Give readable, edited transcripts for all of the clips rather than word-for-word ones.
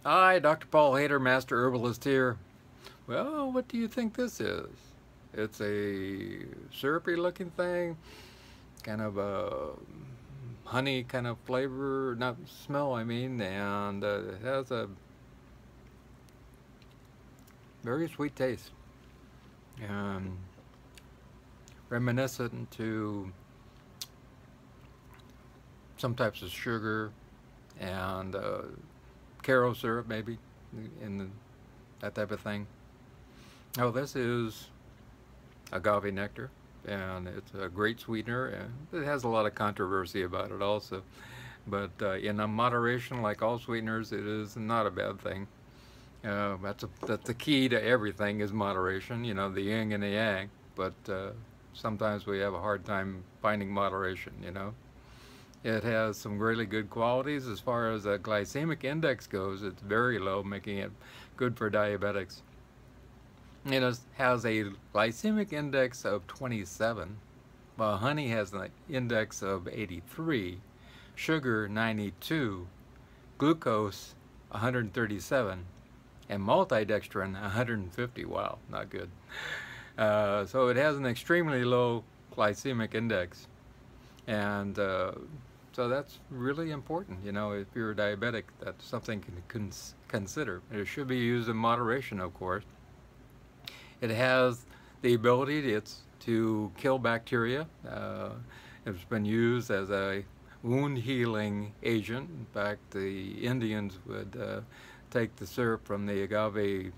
Hi, Dr. Paul Haider, Master Herbalist here. Well, what do you think this is? It's a syrupy looking thing, kind of a honey kind of flavor, not smell, I mean, and it has a very sweet taste. Um, Reminiscent to some types of sugar and caro syrup, maybe, in that type of thing. Oh, this is agave nectar, and it's a great sweetener, and it has a lot of controversy about it also. But in a moderation, like all sweeteners, it is not a bad thing. That's the key to everything is moderation. You know, the yin and the yang. But sometimes we have a hard time finding moderation. You know, it has some really good qualities as far as a glycemic index goes. It's very low, making it good for diabetics. It has a glycemic index of 27, while honey has an index of 83, sugar 92, glucose 137, and maltodextrin 150. Wow, not good. So it has an extremely low glycemic index, and so that's really important. You know, if you're a diabetic, that's something you can consider. It should be used in moderation, of course. It has the ability to kill bacteria. It's been used as a wound healing agent. In fact, the Indians would take the syrup from the agave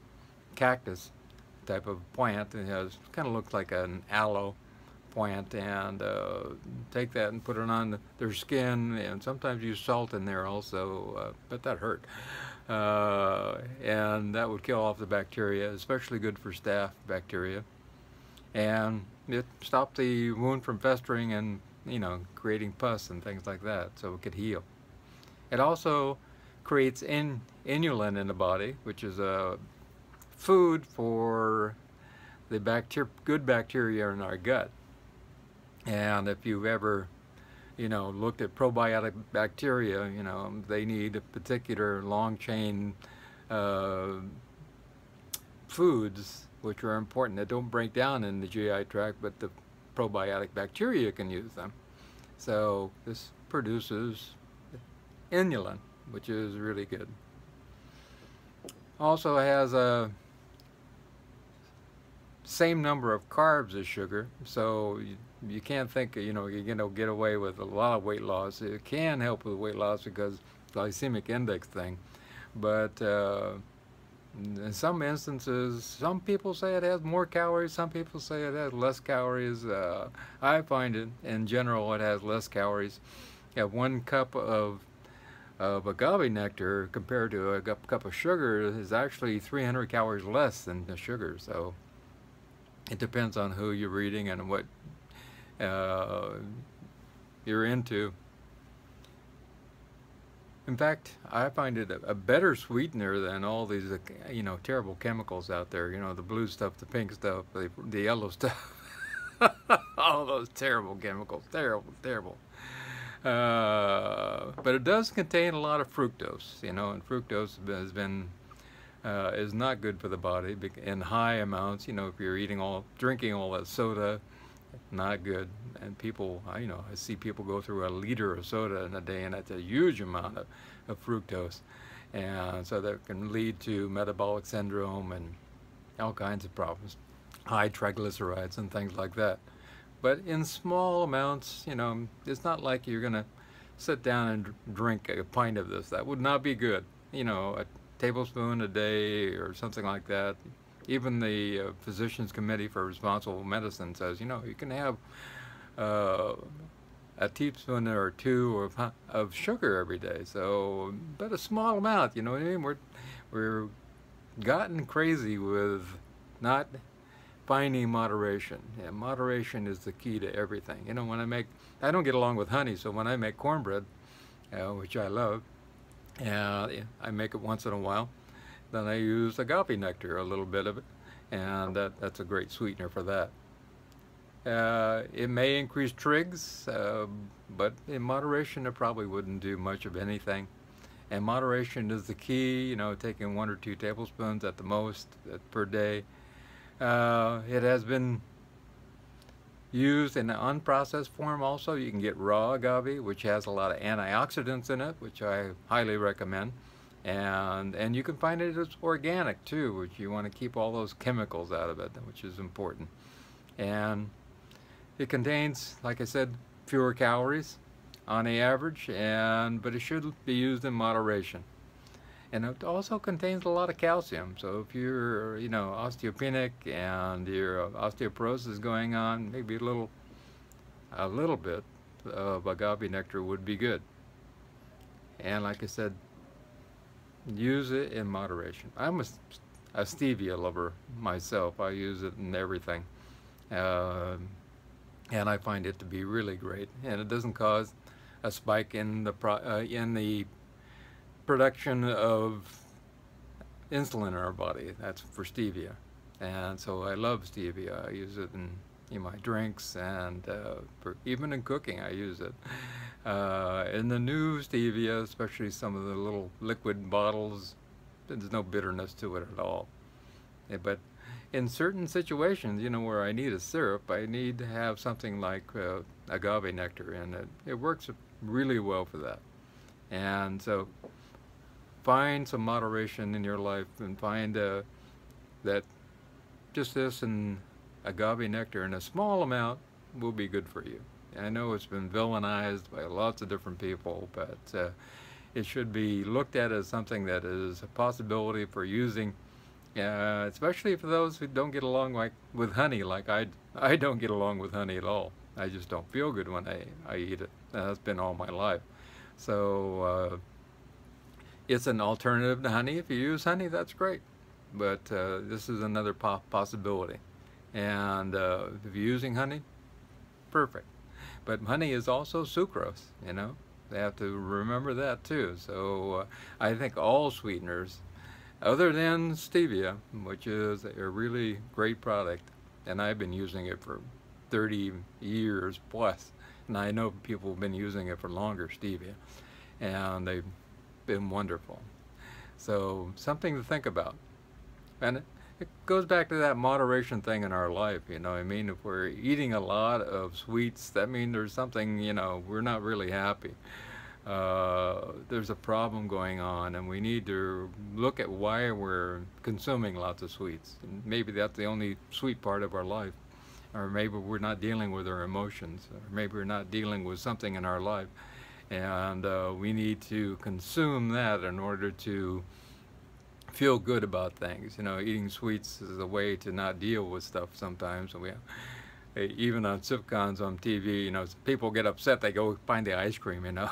cactus type of plant. It kind of looks like an aloe plant, and take that and put it on their skin, and sometimes use salt in there also, but that hurt. And that would kill off the bacteria, especially good for staph bacteria. And it stopped the wound from festering and, you know, creating pus and things like that, so it could heal. It also creates inulin in the body, which is a food for the good bacteria in our gut. And if you've ever, you know, looked at probiotic bacteria, you know, they need a particular long chain foods which are important that don't break down in the GI tract, but the probiotic bacteria can use them. So this produces inulin, which is really good. Also has a same number of carbs as sugar, so you can't think, you know, you're going to get away with a lot of weight loss. It can help with weight loss because glycemic index thing, but in some instances, some people say it has more calories, some people say it has less calories. I find it, in general, it has less calories. You have 1 cup of agave nectar compared to a cup of sugar is actually 300 calories less than the sugar. So it depends on who you're reading and what you're into. In fact, I find it a better sweetener than all these, you know, terrible chemicals out there. You know, the blue stuff, the pink stuff, the yellow stuff. All those terrible chemicals, terrible, terrible. But it does contain a lot of fructose, you know, and fructose has been is not good for the body in high amounts. You know, if you're drinking all that soda, not good. And people, you know, I see people go through a liter of soda in a day, and that's a huge amount of fructose. And so that can lead to metabolic syndrome and all kinds of problems, high triglycerides and things like that. But in small amounts, you know, it's not like you're going to sit down and drink a pint of this. That would not be good. You know, a tablespoon a day or something like that. Even the Physicians Committee for Responsible Medicine says, you know, you can have a teaspoon or two of sugar every day. So, but a small amount, you know what I mean? We're gotten crazy with not finding moderation. Yeah, moderation is the key to everything. You know, I don't get along with honey, so when I make cornbread, which I love, I make it once in a while, then I use agave nectar, a little bit of it, and that's a great sweetener for that. It may increase trigs, but in moderation it probably wouldn't do much of anything. And moderation is the key, you know, taking 1 or 2 tablespoons at the most per day. It has been used in an unprocessed form also. You can get raw agave, which has a lot of antioxidants in it, which I highly recommend. And you can find it as organic too, which you want to keep all those chemicals out of it, which is important. And it contains, like I said, fewer calories on the average, but it should be used in moderation. And it also contains a lot of calcium. So if you're, you know, osteopenic and your osteoporosis is going on, maybe a little bit of agave nectar would be good. And like I said, use it in moderation. I'm a stevia lover myself. I use it in everything. And I find it to be really great. And it doesn't cause a spike in the production of insulin in our body. That's for stevia. And so I love stevia. I use it in my drinks, and even in cooking I use it. In the new stevia, especially some of the little liquid bottles, there's no bitterness to it at all. But in certain situations, you know, where I need a syrup, I need to have something like agave nectar, and it works really well for that. And so find some moderation in your life, and find that just this and agave nectar in a small amount will be good for you. And I know it's been villainized by lots of different people, but it should be looked at as something that is a possibility for using, especially for those who don't get along with honey. Like I don't get along with honey at all. I just don't feel good when I eat it. That's been all my life. So it's an alternative to honey. If you use honey, that's great. But this is another possibility. And if you're using honey, perfect. But honey is also sucrose, you know. They have to remember that too. So I think all sweeteners, other than stevia, which is a really great product, and I've been using it for 30 years plus, and I know people have been using it for longer, stevia, and they've been wonderful. So something to think about. And it goes back to that moderation thing in our life, you know. I mean, if we're eating a lot of sweets, that means there's something, you know, we're not really happy. There's a problem going on, and we need to look at why we're consuming lots of sweets. And maybe that's the only sweet part of our life. Or maybe we're not dealing with our emotions, or maybe we're not dealing with something in our life. And we need to consume that in order to feel good about things. You know, eating sweets is a way to not deal with stuff sometimes. And even on sitcoms on TV, you know, people get upset, they go find the ice cream, you know.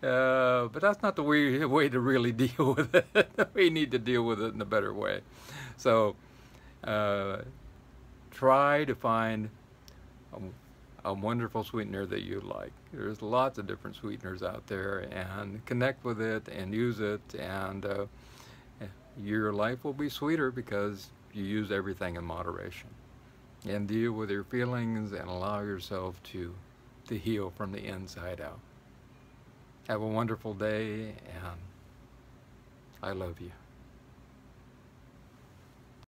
But that's not the way to really deal with it. We need to deal with it in a better way. So try to find a wonderful sweetener that you like. There's lots of different sweeteners out there, and connect with it and use it, and your life will be sweeter because you use everything in moderation. And deal with your feelings and allow yourself to heal from the inside out. Have a wonderful day, and I love you.